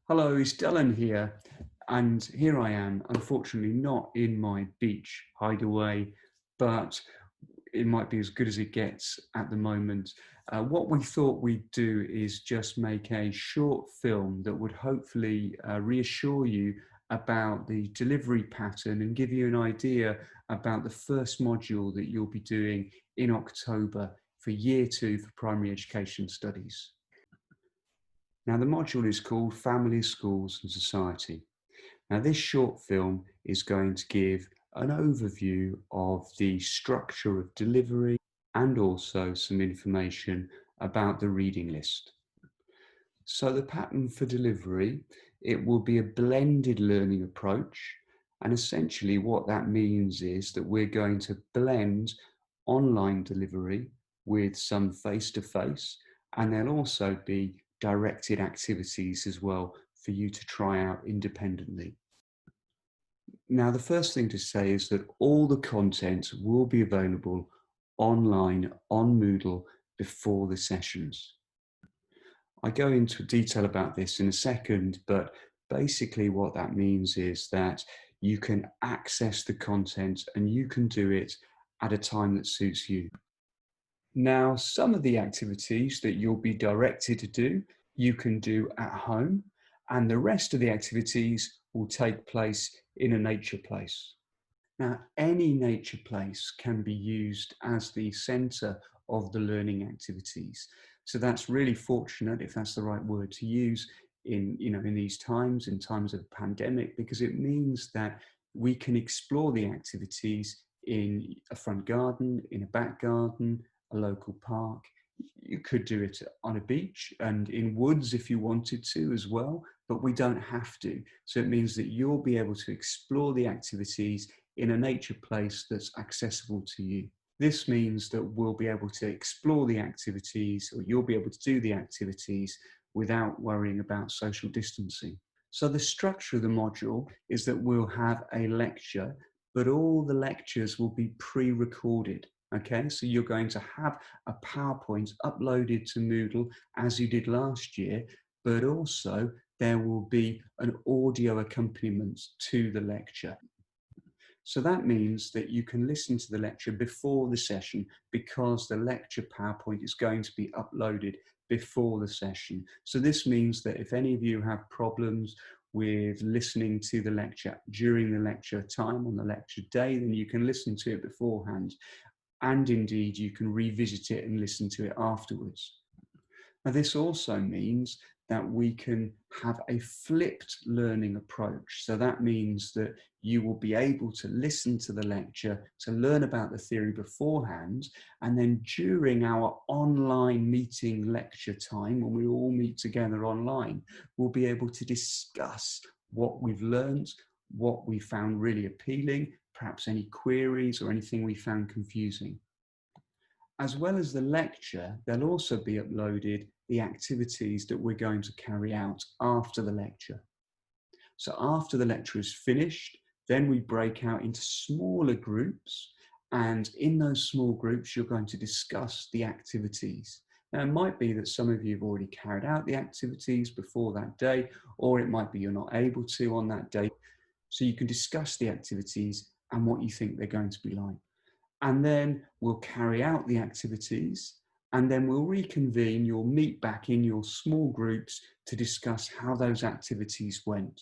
Hello, it's Dylan here, and here I am, unfortunately not in my beach hideaway, but it might be as good as it gets at the moment. What we thought we'd do is just make a short film that would hopefully reassure you about the delivery pattern and give you an idea about the first module that you'll be doing in October for Year 2 for Primary Education Studies. Now, the module is called Family, Schools and Society. Now, this short film is going to give an overview of the structure of delivery and also some information about the reading list. So the pattern for delivery, it will be a blended learning approach. And essentially what that means is that we're going to blend online delivery with some face-to-face, and there'll also be directed activities as well for you to try out independently. Now, the first thing to say is that all the content will be available online on Moodle before the sessions. I go into detail about this in a second, but basically what that means is that you can access the content and you can do it at a time that suits you. Now, some of the activities that you'll be directed to do, you can do at home, and the rest of the activities will take place in a nature place. Now, any nature place can be used as the center of the learning activities. So that's really fortunate, if that's the right word to use, in these times, in times of pandemic, because it means that we can explore the activities in a front garden, in a back garden, a local park. You could do it on a beach and in woods if you wanted to as well, but we don't have to. So it means that you'll be able to explore the activities in a nature place that's accessible to you. This means that we'll be able to explore the activities, or you'll be able to do the activities without worrying about social distancing. So the structure of the module is that we'll have a lecture, but all the lectures will be pre-recorded. Okay, so you're going to have a PowerPoint uploaded to Moodle as you did last year, but also there will be an audio accompaniment to the lecture. So that means that you can listen to the lecture before the session because the lecture PowerPoint is going to be uploaded before the session. So this means that if any of you have problems with listening to the lecture during the lecture time on the lecture day, then you can listen to it beforehand. And indeed, you can revisit it and listen to it afterwards. Now, this also means that we can have a flipped learning approach. So that means that you will be able to listen to the lecture, to learn about the theory beforehand, and then during our online meeting lecture time, when we all meet together online, we'll be able to discuss what we've learned, what we found really appealing, perhaps any queries or anything we found confusing. As well as the lecture, there'll also be uploaded the activities that we're going to carry out after the lecture. So after the lecture is finished, then we break out into smaller groups, and in those small groups, you're going to discuss the activities. Now, it might be that some of you have already carried out the activities before that day, or it might be you're not able to on that day. So you can discuss the activities and what you think they're going to be like. And then we'll carry out the activities, and then we'll reconvene. You'll meet back in your small groups to discuss how those activities went.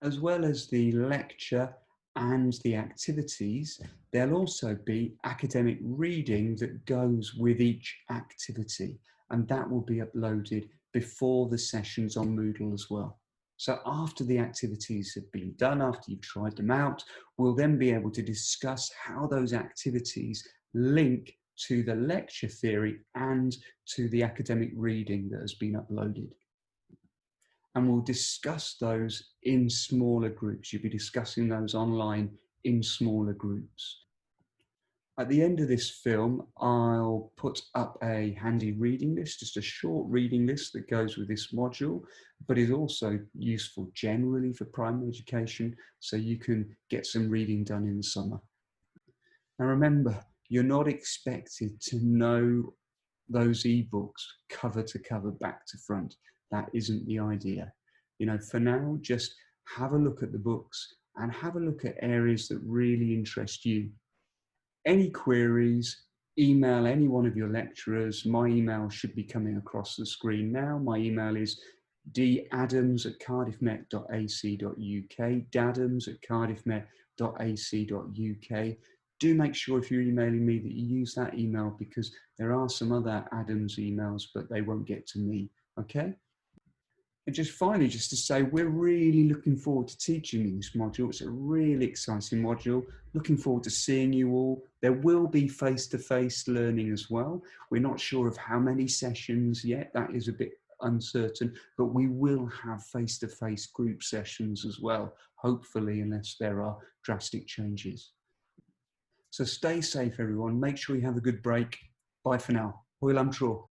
As well as the lecture and the activities, there'll also be academic reading that goes with each activity, and that will be uploaded before the sessions on Moodle as well. So after the activities have been done, after you've tried them out, we'll then be able to discuss how those activities link to the lecture theory and to the academic reading that has been uploaded. And we'll discuss those in smaller groups. You'll be discussing those online in smaller groups. At the end of this film, I'll put up a handy reading list, just a short reading list that goes with this module, but is also useful generally for primary education, so you can get some reading done in the summer. Now remember, you're not expected to know those ebooks cover to cover, back to front. That isn't the idea. For now, just have a look at the books and have a look at areas that really interest you. Any queries, email any one of your lecturers. My email should be coming across the screen now. My email is dadams@cardiffmet.ac.uk, dadams@cardiffmet.ac.uk. Do make sure if you're emailing me that you use that email, because there are some other Adams emails, but they won't get to me, okay? And just finally, just to say, we're really looking forward to teaching in this module. It's a really exciting module. Looking forward to seeing you all. There will be face-to-face learning as well. We're not sure of how many sessions yet. That is a bit uncertain, but we will have face-to-face group sessions as well, hopefully, unless there are drastic changes. So stay safe, everyone. Make sure you have a good break. Bye for now. Hwyl am tro.